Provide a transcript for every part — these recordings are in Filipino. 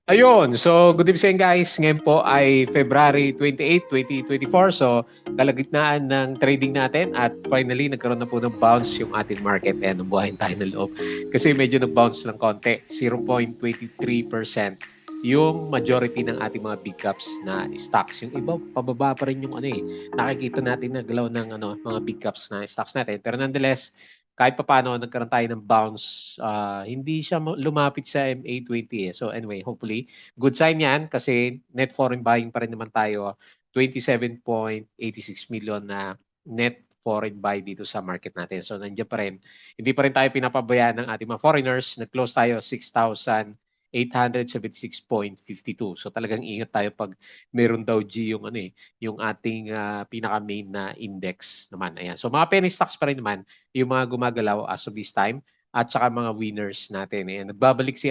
Ayun, so good evening guys. Ngayon po ay February 28, 2024. So kalagitnaan ng trading natin at finally nagkaroon na po ng bounce yung ating market. Ayan, nabuhayin tayo ng loob. Kasi medyo nag-bounce ng konti, 0.23% yung majority ng ating mga big caps na stocks. Yung iba, pababa pa rin yung nakikita natin na galaw ng mga big caps na stocks natin. Pero nonetheless, kahit papaano nagkaroon tayo ng bounce, hindi siya lumapit sa MA20 eh. So anyway, hopefully, good sign yan kasi net foreign buying pa rin naman tayo, 27.86 million na net foreign buy dito sa market natin. So nandiyan pa rin. Hindi pa rin tayo pinapabayaan ng ating mga foreigners. Nag-close tayo 6,876.52. So talagang ingat tayo pag meron daw G yung ating pinaka-main na index naman. Ayan. So mga penny stocks pa rin naman yung mga gumagalaw as of this time at saka mga winners natin. Ayan. Nagbabalik si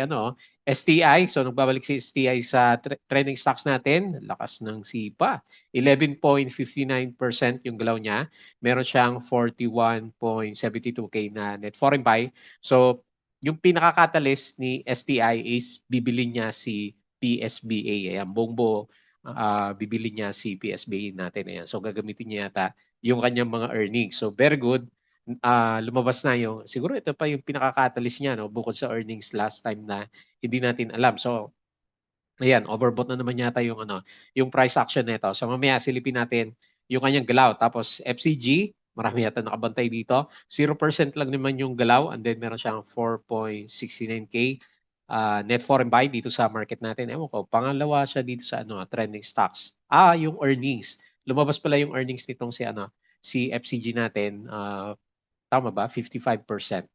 STI. So nagbabalik si STI sa trending stocks natin. Lakas ng sipa. 11.59% yung galaw niya. Meron siyang 41.72K na net foreign buy. So yung pinaka-catalyst ni STI is bibili niya si PSBA. Ayan, buong bibili niya si PSBA natin. Ayan. So gagamitin niya yata yung kanyang mga earnings. So very good. Lumabas na yung, siguro ito pa yung pinaka-catalyst niya, no? Bukod sa earnings last time na hindi natin alam. So ayan, overbought na naman yata yung price action nito. So mamaya silipin natin yung kanyang galaw. Tapos FCG, marami yata nakabantay dito. 0% lang naman yung galaw and then meron siyang 4.69K net foreign buy dito sa market natin. Ewan ko, pangalawa siya dito sa trending stocks. Yung earnings. Lumabas pala yung earnings nitong si FCG natin. Tama ba? 55%.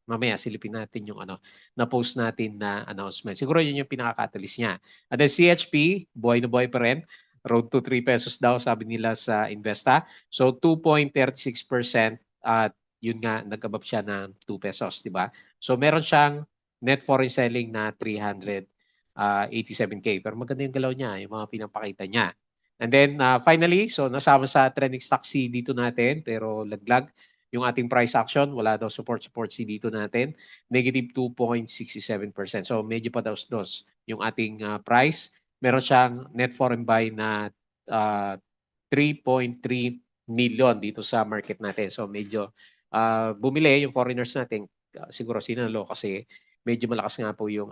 Mamaya silipin natin yung na-post natin na announcement. Siguro yun yung pinaka-catalyst niya. And then CHP, buhay na buhay pa rin. Road to 3 pesos daw sabi nila sa Investa. So 2.36% at yun nga nag-above siya ng 2 pesos, di ba? So meron siyang net foreign selling na 387K. Pero maganda yung galaw niya, yung mga pinapakita niya. And then finally, so nasama sa trending stock C dito natin pero laglag yung ating price action, wala daw support C dito natin, negative 2.67%. So medyo pa daw-dos yung ating price. Meron siyang net foreign buy na 3.3 million dito sa market natin. So medyo bumili yung foreigners natin, siguro sinalo kasi medyo malakas nga po yung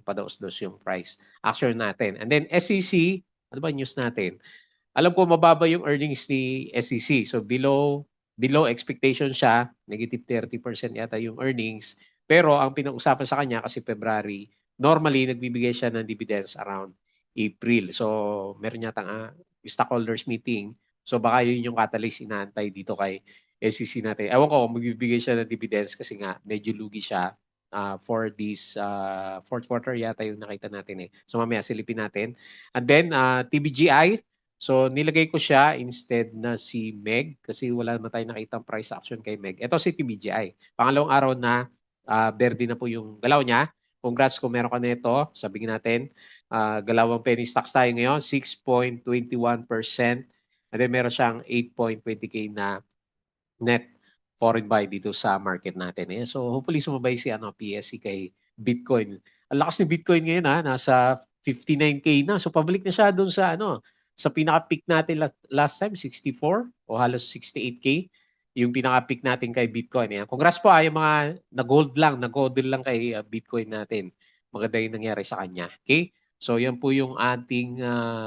padaos-dos yung price action natin. And then SEC, ano ba news natin? Alam ko mababa yung earnings ni SEC. So below expectation siya, negative 30% yata yung earnings. Pero ang pinag-usapan sa kanya kasi February, normally nagbibigay siya ng dividends around April. So meron yata stockholders meeting. So baka yun yung catalyst inaantay dito kay SEC natin. Ewan ko kung magbibigay siya ng dividends kasi nga medyo lugi siya for this fourth quarter yata yung nakita natin eh. So mamaya silipin natin. And then TBGI, so nilagay ko siya instead na si Meg kasi wala naman tayong nakitang price action kay Meg. Ito si TBGI. Pangalawang araw na verde na po yung galaw niya. Congrats kung meron ka nito. Sabihin natin, galawang penny stocks tayo ngayon, 6.21%. And then meron siyang 8.20K na net foreign buy dito sa market natin. Eh. So hopefully sumabay si PSC kay Bitcoin. Ang lakas ni Bitcoin ngayon nasa 59K na. So pabalik na siya doon sa pinaka-peak natin last time, 64 o halos 68K. Yung pinaka-peak natin kay Bitcoin. Ayan. Congrats po yung mga nag-gold lang kay Bitcoin natin. Maganda yung nangyari sa kanya. Okay? So yan po yung ating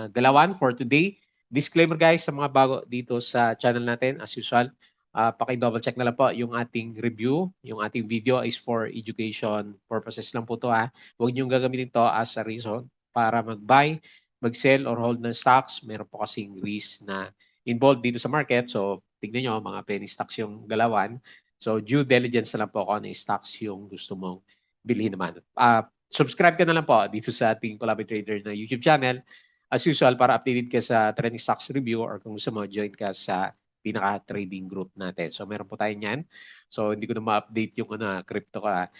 galawan for today. Disclaimer guys sa mga bago dito sa channel natin as usual. Paki-double check na lang po yung ating review. Yung ating video is for education purposes lang po to Huwag niyong gagamitin to as a reason para mag-buy, mag-sell or hold ng stocks. Meron po kasing risk na involved dito sa market. So tignan nyo mga penny stocks yung galawan. So due diligence na lang po kung ano yung stocks yung gusto mong bilhin naman. Subscribe ka na lang po dito sa ating Palabi Trader na YouTube channel. As usual, para updated ka sa trending stocks review or kung gusto mo, join ka sa pinaka-trading group natin. So meron po tayo niyan. So hindi ko na ma-update yung crypto ka.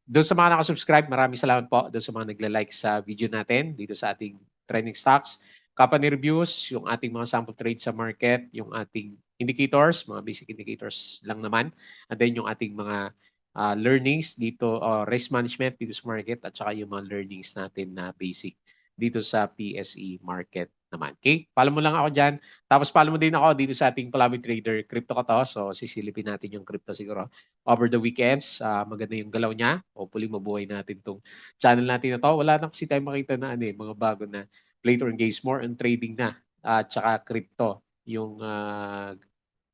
Doon sa mga nakasubscribe, maraming salamat po. Doon sa mga nagla-like sa video natin dito sa ating trending stocks. Company reviews, yung ating mga sample trades sa market, yung ating indicators, mga basic indicators lang naman. And then yung ating mga learnings dito o risk management dito sa market at saka yung mga learnings natin na basic dito sa PSE market naman. Okay? Follow mo lang ako dyan. Tapos follow mo din ako dito sa ating Palami Trader Crypto ko to. So sisilipin natin yung crypto siguro over the weekends. Maganda yung galaw niya. Hopefully mabuhay natin tong channel natin na to. Wala na kasi tayo makita na mga bago na play to engage more on trading na at saka crypto yung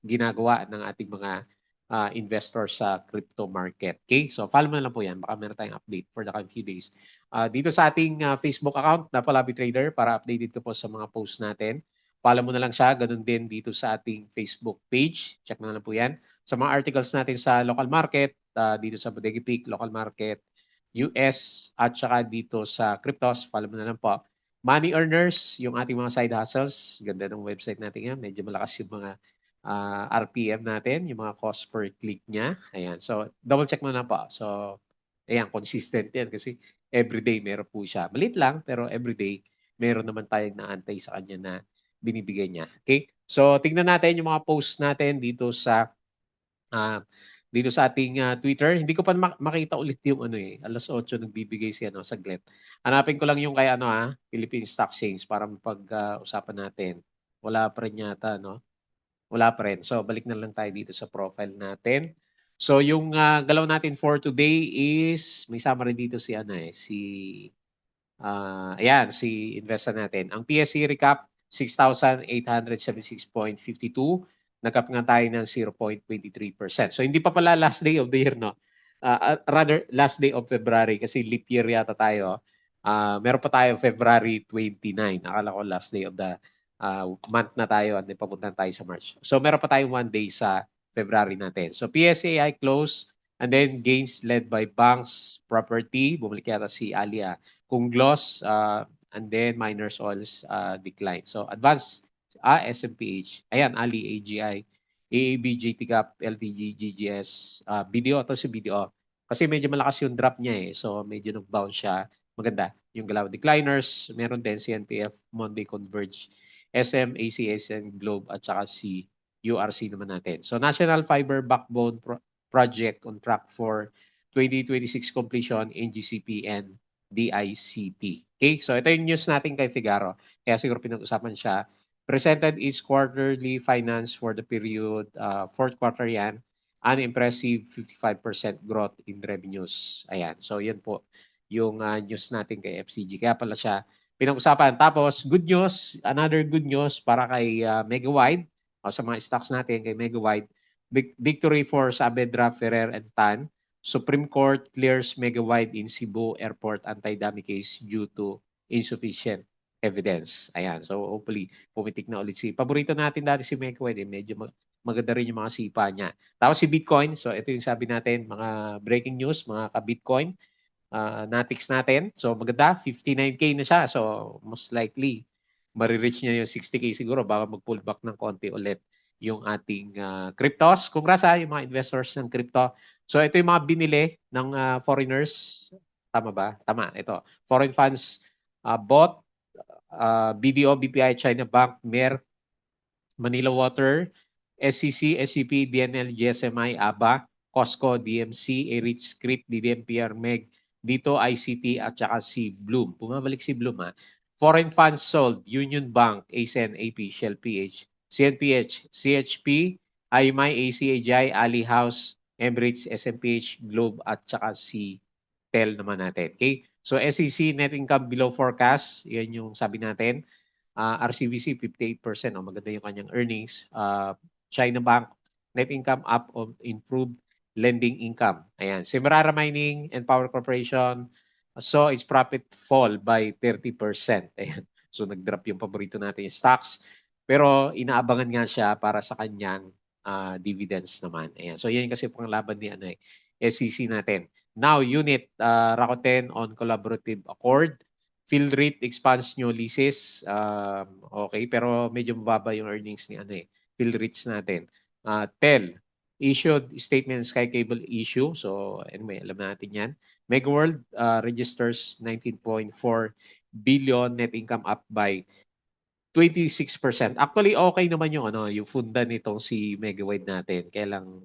ginagawa ng ating mga investors sa crypto market. Okay? So follow mo na lang po yan. Baka meron tayong update for the coming few days. Dito sa ating Facebook account na Palabi Trader para updated ko po sa mga posts natin. Follow mo na lang siya. Ganun din dito sa ating Facebook page. Check mo na lang po yan. Sa mga articles natin sa local market, dito sa Bodega Peak, local market, US, at saka dito sa cryptos, follow mo na lang po. Money earners, yung ating mga side hustles. Ganda ng website natin yan. Medyo malakas yung mga RPM natin, yung mga cost per click niya. Ayan. So, double check mo na po. So, ayan, consistent yan kasi everyday meron po siya. Malit lang, pero everyday meron naman tayong naantay sa kanya na binibigay niya. Okay? So, tingnan natin yung mga posts natin uh, dito sa ating Twitter. Hindi ko pa makita ulit yung alas 8 nagbibigay siya saglit. Hanapin ko lang yung kay Philippine Stock Exchange para mapag-usapan natin. Wala pa rin yata, no? Wala pa rin. So, balik na lang tayo dito sa profile natin. So, yung galaw natin for today is, may summary dito si ayan, si investor natin. Ang PSE recap, 6,876.52. Nagkap nga tayo ng 0.23%. So, hindi pa pala last day of the year, no? Rather, last day of February kasi leap year yata tayo. Meron pa tayo February 29. Akala ko last day of the month na tayo at papunta tayo sa March. So, meron pa tayong 1 day sa February natin. So, PSAI close and then gains led by banks, property, bumalik yata si Alia, kung gloss, and then miners oils decline. So advanced SMPH, ayan, Ali, AGI, AAB, JTCAP, LTG, GGS, BDO, ito si BDO. Kasi medyo malakas yung drop niya So medyo nag-bounce siya. Maganda. Yung galaw decliners, meron din CNPF, Monday Converge, SM, ACSN, Globe, at saka si URC naman natin. So National Fiber Backbone Project on track for 2026 completion in GCP and DICT. Okay, so ito yung news natin kay Figaro. Kaya siguro pinag-usapan siya. Presented is quarterly finance for the period, fourth quarter yan, an impressive 55% growth in revenues. Ayan, so yan po yung news natin kay FCG. Kaya pala siya pinag-usapan. Tapos, good news, another good news para kay Megawide, o sa mga stocks natin kay Megawide, victory for Saavedra, Ferrer, and Tan. Supreme Court clears Megawide in Cebu Airport anti-dummy case due to insufficient evidence. Ayan. So hopefully, pumitik na ulit paborito natin dati si Megawide. Medyo maganda rin yung mga sipa niya. Tapos si Bitcoin. So ito yung sabi natin, mga breaking news, mga ka-Bitcoin. Natix natin. So maganda, 59K na siya. So most likely, marireach niya yung 60K siguro baka mag-pull back ng konti ulit yung ating cryptos. Congrats yung mga investors ng crypto. So ito yung mga binili ng foreigners. Tama ba? Tama. Ito. Foreign funds bought BDO, BPI, China Bank, MER, Manila Water, SCC, SCP, DNL, GSMI, ABA, Costco, DMC, Erich, Crit, DDMPR, MEG, dito ICT at saka si Bloom. Pumabalik si Bloom Foreign funds sold, Union Bank, ASEN, AP, Shell PH, CNPH, CHP, IMI, ACAGI, Ali House, Emirates, SMPH, Globe at saka si TEL naman natin. Okay? So SEC net income below forecast, yan yung sabi natin. RCBC 58%, maganda yung kanyang earnings. China Bank net income up on improved lending income. Ayan. Semirara Mining and Power Corporation saw its profit fall by 30%. Ayan. So nag-drop yung paborito natin yung stocks. Pero inaabangan nga siya para sa kanyang dividends naman. Ayan. So yan kasi panglaban ni SEC natin. Now, unit Rakuten on collaborative accord. Field rate expands new leases. Okay, pero medyo mababa yung earnings ni field rates natin. TEL issued statement Sky Cable issue. So anyway, alam natin yan. Megaworld registers 19.4 billion net income up by 26%. Actually, okay naman yung yung funda nitong si Megawide natin. Kaya lang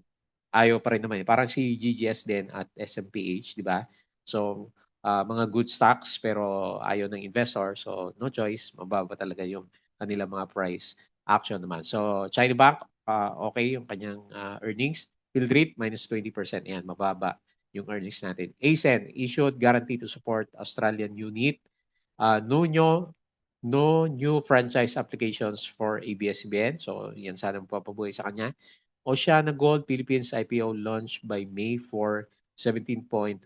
ayaw pa rin naman. Parang si GGS din at SMPH, di ba? So, mga good stocks pero ayaw ng investor. So, no choice. Mababa talaga yung kanilang mga price action naman. So, China Bank, okay yung kanyang earnings. Philrate, minus 20%. Yan, mababa yung earnings natin. ASEN, issued guarantee to support Australian unit. No new franchise applications for ABS-CBN. So, yan sana mapapabuhay sa kanya. Oceana Gold Philippines IPO launch by May for 17.28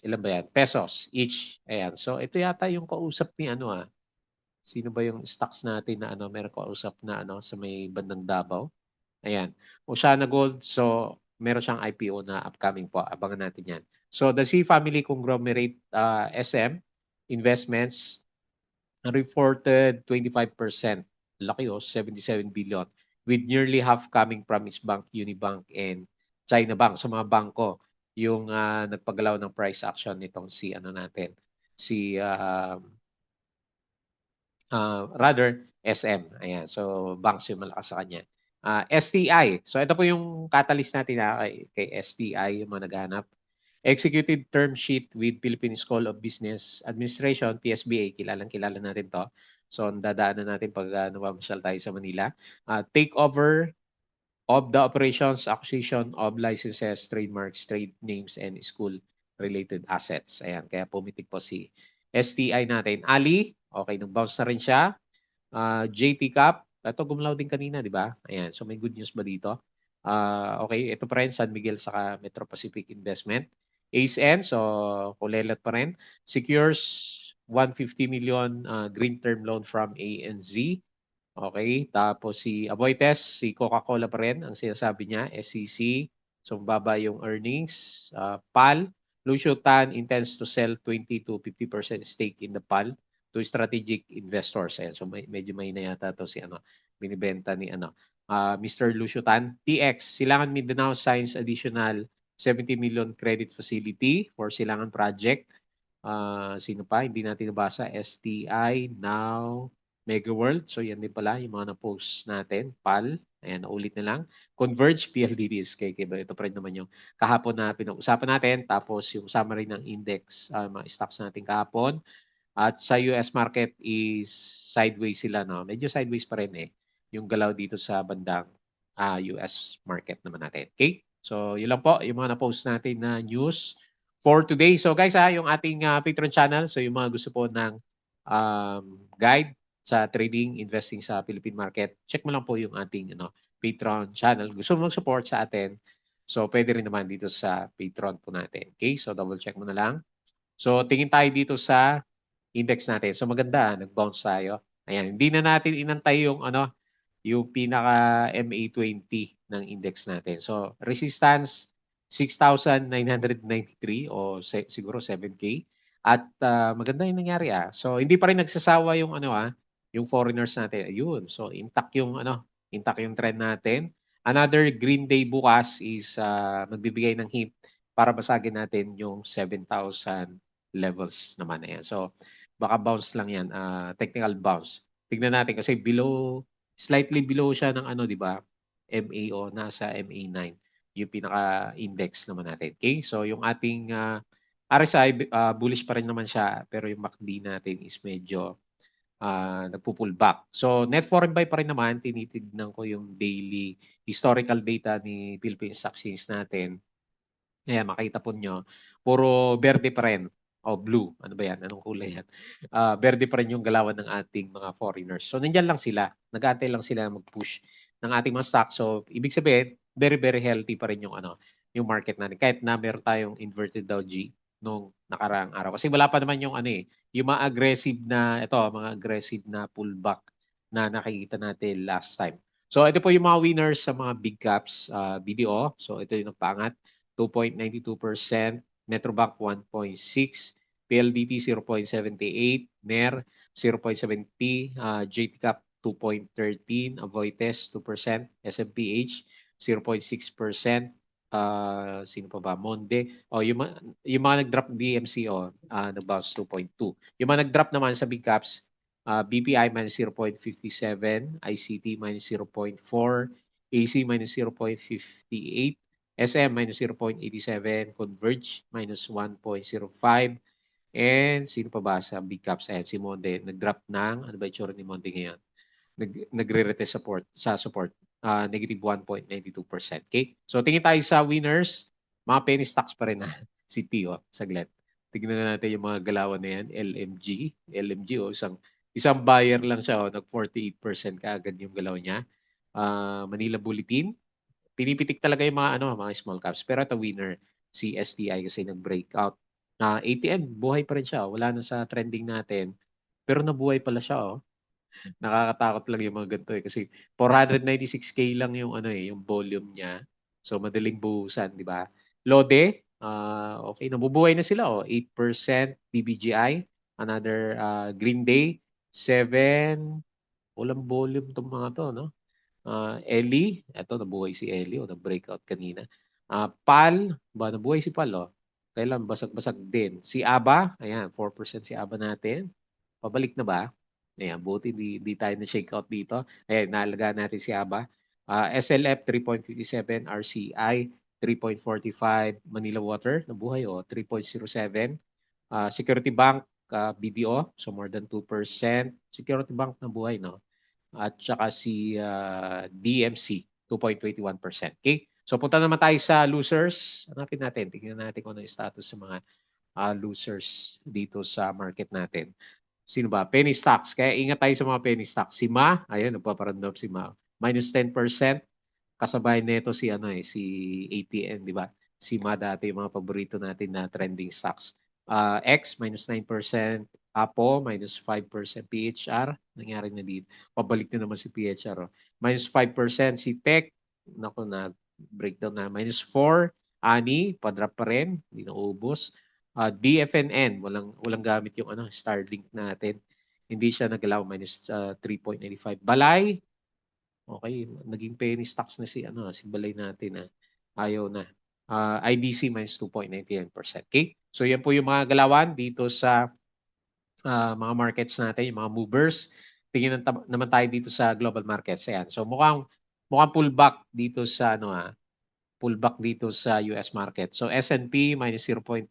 ilan ba yan? Pesos each. Ayan. So, ito yata yung kausap ni sino ba yung stocks natin na meron kausap na sa may bandang Davao? Ayan. Oceana Gold. So, meron siyang IPO na upcoming po. Abangan natin yan. So, the C Family Conglomerate SM Investments reported 25%. Laki 77 billion. With nearly half coming from its bank, Unibank, and China Bank. So, mga bangko yung nagpagalaw ng price action nitong si si rather SM. Ayan. So, banks yung malakas sa kanya. STI. So, ito po yung catalyst natin kay STI, yung mga naghanap. Executed term sheet with Philippine School of Business Administration, PSBA. Kilalang-kilala natin to. So, dadaanan natin pag namamasyal tayo sa Manila. Takeover of the operations, acquisition of licenses, trademarks, trade names, and school-related assets. Ayan, kaya pumitik po si STI natin. Ali, okay, nag-bounce na rin siya. JT Cap, ito gumalaw din kanina, di ba? Ayan, so may good news ba dito? Okay, ito pa rin, San Miguel saka Metro Pacific Investment. ACE-N, so kulelat pa rin. Secures 150 million green term loan from ANZ. Okay, tapos si Aboites, si Coca-Cola pa rin, ang sinasabi niya, SEC. So, baba yung earnings. PAL, Lucio Tan intends to sell 20 to 50% stake in the PAL to strategic investors. Ayan, so, medyo may na yata to si binibenta ni Mr. Lucio Tan. TX, Silangan Mindanao signs additional 70 million credit facility for Silangan project. Sino pa? Hindi natin nabasa. STI, Now, Mega World. So, yan din pala yung mga na-post natin. PAL. Ayan, ulit na lang. Converge, PLDTs. Ito pa rin naman yung kahapon na pinag-usapan natin. Tapos yung summary ng index, mga stocks natin kahapon. At sa US market is sideways sila. No? Medyo sideways pa rin yung galaw dito sa bandang US market naman natin. Okay? So, yun lang po yung mga na-post natin na news for today. So guys, yung ating Patreon channel. So yung mga gusto po ng guide sa trading, investing sa Philippine market, check mo lang po yung ating Patreon channel. Gusto mo mag-support sa atin, so pwede rin naman dito sa Patreon po natin. Okay? So double check mo na lang. So tingin tayo dito sa index natin. So maganda, nag-bounce tayo. Ayan, hindi na natin inantay yung pinaka MA20 ng index natin. So resistance 6,993 o siguro 7K. At maganda yung nangyari So hindi pa rin nagsasawa yung yung foreigners natin. Ayun. So intact yung trend natin. Another green day bukas is magbibigay ng hint para basagin natin yung 7,000 levels naman na yan. So baka bounce lang yan, technical bounce. Tignan natin kasi slightly below siya ng di ba? MAO, nasa MA9 yung pinaka-index naman natin. Okay? So yung ating RSI, bullish pa rin naman siya, pero yung MACD natin is medyo nagpo-pull back. So net foreign buy pa rin naman, tinitignan ko yung daily historical data ni Philippine Stock Exchange natin. Ayan, makita po nyo, puro berde pa rin. O blue, ano ba yan? Anong kulay yan? Berde pa rin yung galawan ng ating mga foreigners. So nandyan lang sila, nag-aantay lang sila mag-push ng ating mga stock. So ibig sabihin, very very healthy pa rin yung yung market natin. Kahit na meron tayong inverted Dow G nung nakaraang araw. Kasi wala pa naman yung yung mga aggressive na pullback na nakikita natin last time. So ito po yung mga winners sa mga big caps BDO. So ito yung nagpangat, 2.92%, Metrobank 1.6, PLDT 0.78, MER 0.70, JTCAP 2.13, Avoites 2%, SMPH 0.6%, sino pa ba? Monde. Yung mga nag-drop DMC nag-bounce 2.2. Yung mga nag-drop naman sa big caps, BPI minus 0.57, ICT minus 0.4, AC minus 0.58, SM minus 0.87, Converge minus 1.05, and sino pa ba sa big caps? Ayan, si Monde, nag-drop ng, ano ba yung tsura ni Monde ngayon? Nagre-retest sa support, negative 1.92%. Okay? So tingin tayo sa winners, mga penny stocks pa rin na si Tio, saglit. Tingnan na natin yung mga galawan na yan, LMG isang buyer lang siya, nag 48% kaagad yung galaw niya. Manila Bulletin, pinipitik talaga yung mga small caps. Pero ito winner, si STI kasi nag-breakout. ATM, buhay pa rin siya. Wala na sa trending natin. Pero nabuhay pala siya, oh. Nakakatakot lang yung mga ganito eh kasi 496K lang yung yung volume niya. So madaling buhusan, di ba? Lode, okay, nabubuhay na sila, oh. 8% DBGI, another Green Day, 7, walang volume tong mga to, no? Ellie, eto nabuhay si Ellie, o nag-breakout kanina. PAL, nabuhay si PAL, oh. Kailan basag-basag din. Si ABA, ayan, 4% si ABA natin. Pabalik na ba? Ayan, buti di tayo na-shake out dito. Ayan, naalagaan natin si ABA. SLF 3.57, RCI 3.45, Manila Water, nabuhay, oh, 3.07. Security Bank, BDO, so more than 2%. Security Bank nabuhay, no? At saka si DMC, 2.21%. Okay? So punta naman tayo sa losers. Hanapin natin, tingnan natin kung ano yung status sa mga losers dito sa market natin. Sino ba? Penny stocks. Kaya ingat tayo sa mga penny stocks. Si Ma, ayun, nagpaparandam si Ma. Minus 10%. Kasabay nito si ATN, di ba? Si Ma dati, yung mga paborito natin na trending stocks. X, minus 9%. Apo, minus 5%. PHR, nangyari na dito. Pabalik na naman si PHR. Oh. Minus 5%. Si Tech, naku, breakdown na. Minus 4. Ani, padrop pa rin. Hindi na ubos. DFNN, walang gamit yung Starlink natin. Hindi siya nagalaw, minus 3.95. Balay, okay, naging penny stocks na si Balay natin. Ayaw na. IDC minus 2.99%. Okay? So yan po yung mga galawan dito sa mga markets natin, yung mga movers. Tingnan naman tayo dito sa global markets. Ayan. So mukhang pullback dito sa pullback dito sa US market. So S&P minus 0.37,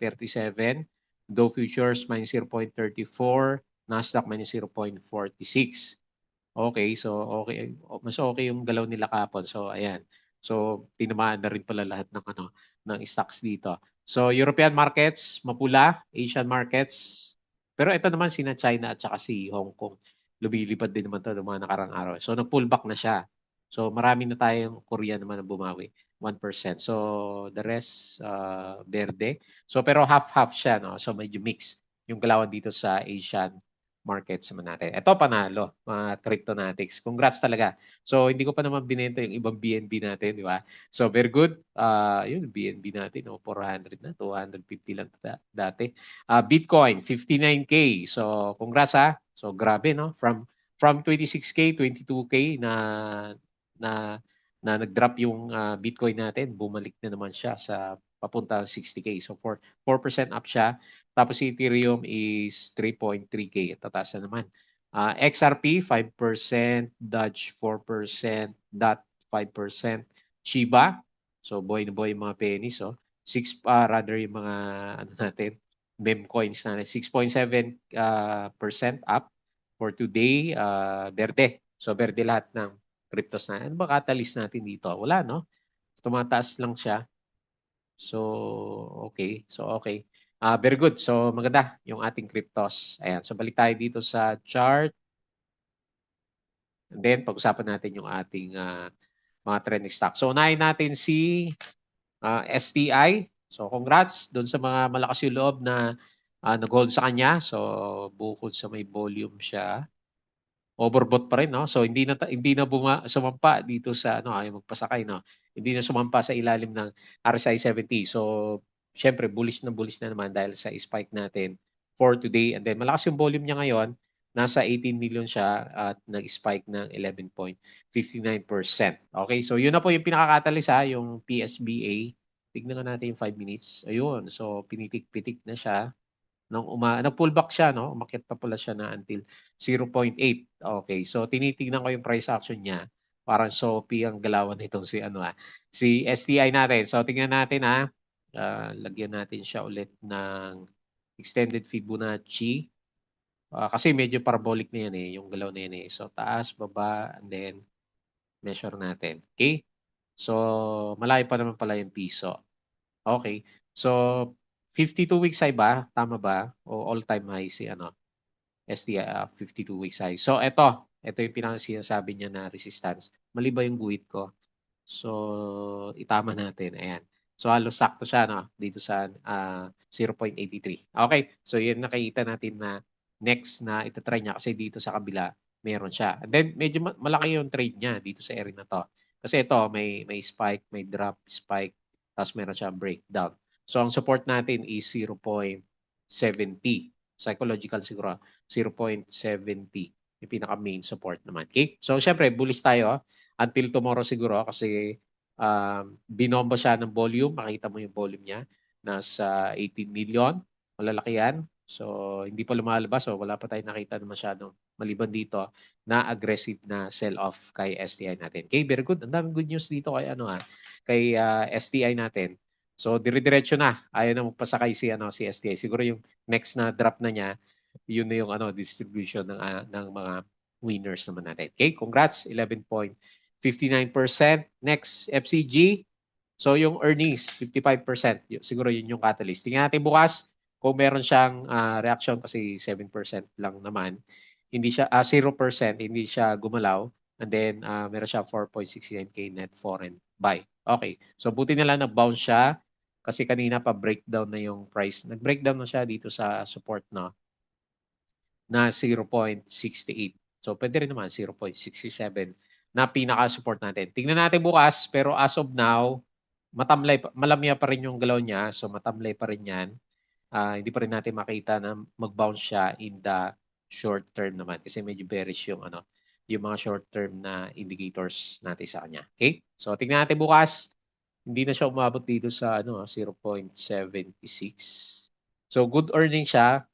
Dow Futures minus 0.34, Nasdaq minus 0.46. Okay, so okay, mas okay yung galaw nila kapon. So ayan. So tinamaan na rin pala lahat ng stocks dito. So European markets mapula, Asian markets. Pero ito naman sina China at saka si Hong Kong. Lumilipad din naman 'to ng mga nakarang araw. So nag-pullback na siya. So marami na tayong Korea naman na bumawi, 1%. So the rest berde. So pero half-half siya, no. So medyo mix yung galawan dito sa Asian markets naman natin. Ito panalo, mga cryptonautics. Congrats talaga. So hindi ko pa naman binenta yung ibang BNB natin, di ba? So very good. Yun BNB natin, 400 na, 250 lang dati. Bitcoin 59K. So congrats ha. So grabe, no? From 26K, 22K na nag-drop yung Bitcoin natin, bumalik na naman siya sa papunta 60K. So 4% up siya. Tapos si Ethereum is 3.3K. Tataas na naman. XRP 5%, Doge 4%, DOT 5%, Shiba, so boy na boy yung mga pennies, oh. Rather yung mga natin, meme coins natin, 6.7% up for today. Verde. So verde lahat ng cryptos na. Ano ba catalyst natin dito? Wala, no? Tumataas lang siya. So, okay. So, okay. Very good. So, maganda yung ating cryptos. Ayan. So, balik tayo dito sa chart. And then, pag-usapan natin yung ating mga trending stock. So, unahin natin si STI. So, congrats doon sa mga malakas yung loob na nag-hold sa kanya. So, bukod sa may volume siya, overbought pa rin, no? So hindi na sumampa dito sa ayaw magpasakay, no? Hindi na sumampa sa ilalim ng RSI 70. So syempre bullish na naman dahil sa spike natin for today. And then malakas yung volume niya ngayon, nasa 18 million siya at nag-spike ng 11.59%. Okay, so yun na po yung pinaka-catalyst, yung PSBA. Tignan nga natin yung 5 minutes. Ayun, so pinitik-pitik na siya. Nag-pullback siya, no? Umakyat pa pala siya na until 0.8. Okay, so tinitingnan ko yung price action niya. Parang Shopee ang galawan nitong si STI natin. So tingnan natin lagyan natin siya ulit ng extended Fibonacci. Kasi medyo parabolic na yan yung galaw na yan. So taas, baba, and then measure natin. Okay? So malayo pa naman pala yung piso. Okay. So 52 weeks high ba? Tama ba? O all-time high si STI 52 weeks high. So ito yung pinaka sinasabi niya na resistance. Mali ba yung guhit ko? So itama natin. Ayan. So halos sakto siya dito sa 0.83. Okay. So yun nakikita natin na next na itatry niya kasi dito sa kabila meron siya. And then medyo malaki yung trade niya dito sa area na to. Kasi ito may spike, may drop, spike, tapos meron siyang breakdown. So ang support natin is 0.70. Psychological siguro 0.70 yung pinaka main support naman. Okay? So syempre bullish tayo until tomorrow siguro kasi binomba siya ng volume. Makita mo yung volume niya. Nasa 18 million. Malalaki yan. So hindi pa lumalabas. So wala pa tayong nakita na masyadong maliban dito na aggressive na sell-off kay STI natin. Okay, very good. Ang daming good news dito kay kay STI natin. So dire-diretso na. Ayaw na magpasakay si STI. Siguro yung next na drop na niya, yun na yung distribution ng mga winners naman natin. Okay, congrats, 11.59%. Next, FCG. So yung earnings, 55%. Siguro yun yung catalyst. Tingnan natin bukas kung meron siyang reaction kasi 7% lang naman. Hindi siya 0%, hindi siya gumalaw. And then meron siya 4.69k net foreign buy. Okay. So buti na lang na-bounce siya kasi kanina pa breakdown na yung price. Nag-breakdown na siya dito sa support na 0.68. So pwede rin naman 0.67 na pinaka-support natin. Tingnan natin bukas pero as of now, malamya pa rin yung galaw niya. So matamlay pa rin yan. Hindi pa rin natin makita na mag-bounce siya in the short term naman kasi medyo bearish yung mga short term na indicators natin sa kanya. Okay? So tingnan natin bukas. Hindi na siya umabot dito sa 0.76. So good earning siya.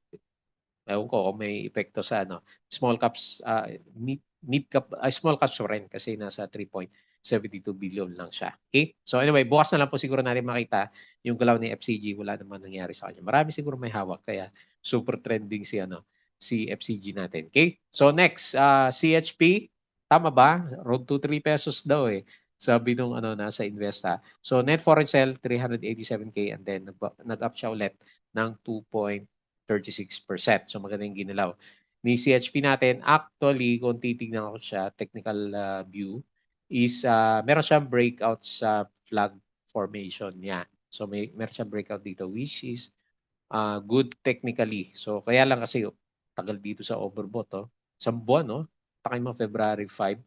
Ewan ko kung may epekto sa small caps, mid cap, small caps rin kasi nasa 3.72 billion lang siya. Okay? So anyway, bukas na lang po siguro natin makita yung galaw ni FCG. Wala naman nangyari sa kanya. Marami siguro may hawak kaya super trending si FCG natin. Okay? So next, CHP. Tama ba? Road to 3 pesos daw sabi nung nasa Investa. So net foreign sell 387k and then nag-up siya ulit ng 2.36%. So maganda yung ginalaw. Ni CHP natin, actually, kung titignan ko siya, technical view, is meron siyang breakout sa flag formation niya. So meron siyang breakout dito which is good technically. So kaya lang kasi tagal dito sa overbought. Isang buwan, takin mo February 5,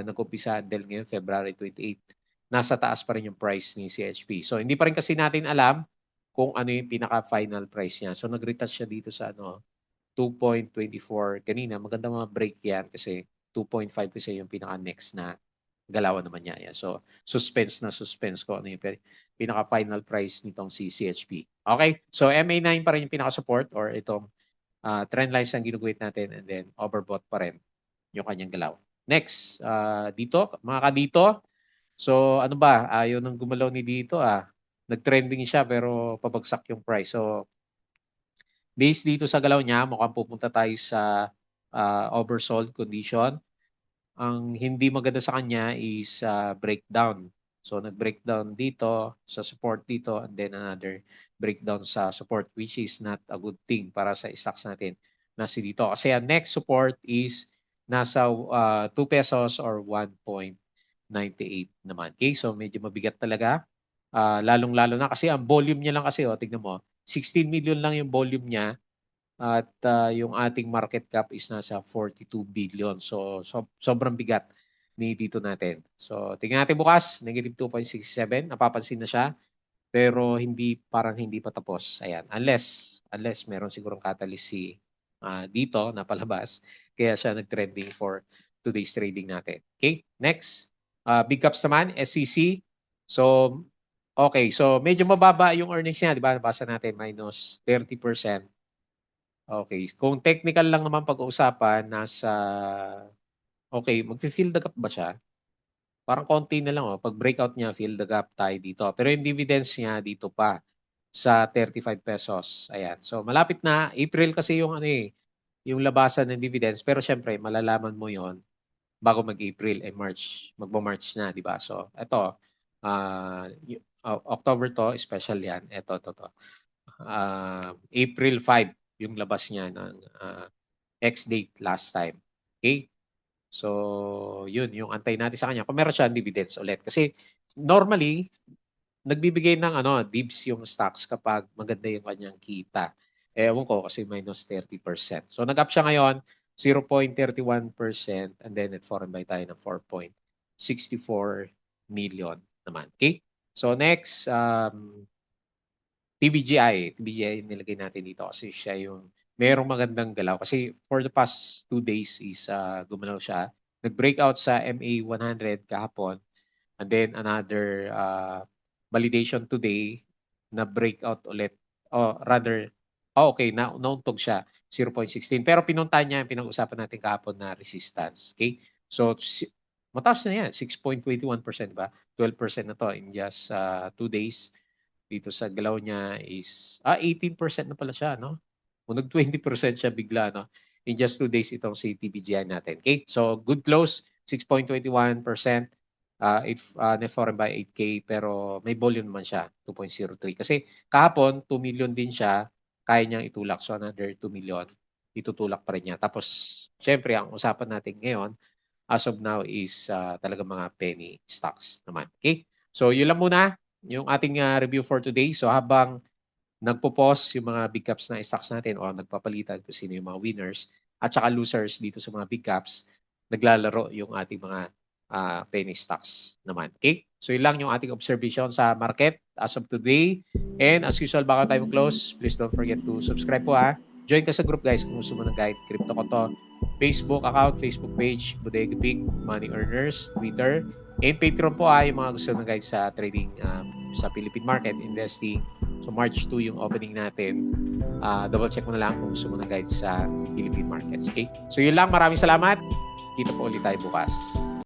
nag-umpisa until ngayon February 28. Nasa taas pa rin yung price ni CHP. So hindi pa rin kasi natin alam kung ano yung pinaka-final price niya. So nag-retouch siya dito sa 2.24 kanina. Maganda mga break yan kasi 2.5 kasi yung pinaka-next na galawan naman niya. Yan. So suspense ko ano yung pinaka-final price nitong si CHP. Okay? So MA9 pa rin yung pinaka-support or itong trend lines ang ginuguhit natin and then overbought pa rin yung kanyang galaw. Next, dito, mga kadito. So ano ba, ayaw nang gumalaw ni dito nag-trending siya pero pabagsak yung price. So based dito sa galaw niya, mukhang pupunta tayo sa oversold condition. Ang hindi maganda sa kanya is breakdown. So nag-breakdown dito sa support dito and then another breakdown sa support which is not a good thing para sa stocks natin nasa dito. Kasi ang next support is nasa 2 pesos or 1.98 naman. Okay, so medyo mabigat talaga. Lalong-lalo na kasi ang volume niya lang kasi tignan mo, 16 million lang yung volume niya at yung ating market cap is nasa 42 billion. So sobrang bigat ni dito natin. So tingnan natin bukas, negative 2.67, napapansin na siya pero parang hindi pa tapos. Ayan, unless meron sigurong catalyst dito na palabas kaya siya nag-trending for today's trading natin. Okay, next. Big caps naman, SCC. So okay, so medyo mababa yung earnings niya, di ba? Nabasa natin minus 30%. Okay, kung technical lang naman pag-uusapan, okay, magfi-fill the gap ba siya? parang konti na lang, oh. Pag breakout niya, fill the gap tayo dito. Pero yung dividends niya dito pa sa 35 pesos. Ayan. So malapit na. April kasi yung ano eh, yung labasan ng dividends. Pero syempre, malalaman mo yon bago mag-April, March, magbo-March na, di ba? So ito, October to, special yan. Ito, to. April 5, yung labas niya ng ex-date last time. Okay? So, yun, yung antay natin sa kanya. Kung meron siya dividends ulit. Kasi normally, nagbibigay ng dibs yung stocks kapag maganda yung kanyang kita. Ewan ko kasi minus 30%. So, nag-up siya ngayon, 0.31% and then foreign buy tayo ng 4.64 million naman. Okay? So, next, TBGI. TBGI nilagay natin dito kasi siya yung merong magandang galaw. Kasi for the past 2 days is gumalaw siya. Nag-breakout sa MA 100 kahapon and then another validation today na breakout ulit. Rather, okay, nauntog siya 0.16. Pero pinunta niya yung pinag-usapan natin kahapon na resistance. Okay? So, mataas na yan. 6.21%, ba? 12% na to in just 2 days. Dito sa galaw niya is 18% na pala siya, no? Kung nag-20% siya bigla, no? In just 2 days itong si TBGI natin. Okay? So, good close, 6.21%. If net foreign by 8K, pero may volume naman siya, 2.03. Kasi kahapon, 2 million din siya, kaya niyang itulak. So, another 2 million, itutulak pa rin niya. Tapos, syempre, ang usapan natin ngayon, as of now, is talaga mga penny stocks naman. Okay? So, yun lang muna yung ating review for today. So, habang nagpo-pause yung mga big caps na stocks natin o nagpapalitan kung sino yung mga winners at saka losers dito sa mga big caps, naglalaro yung ating mga penny stocks naman. Okay? So yun lang yung ating observation sa market as of today. And as usual, bago tayo close, please don't forget to subscribe po ha. Join ka sa group guys kung gusto mo ng guide. Crypto ko to. Facebook account, Facebook page, Bodega Pig, Money Earners, Twitter, and Patreon po yung mga gusto ng guide sa trading sa Philippine market, investing. So March 2 yung opening natin. Double check mo na lang kung gusto mo ng guide sa Philippine markets. Okay? So yun lang. Maraming salamat. Kita po ulit tayo bukas.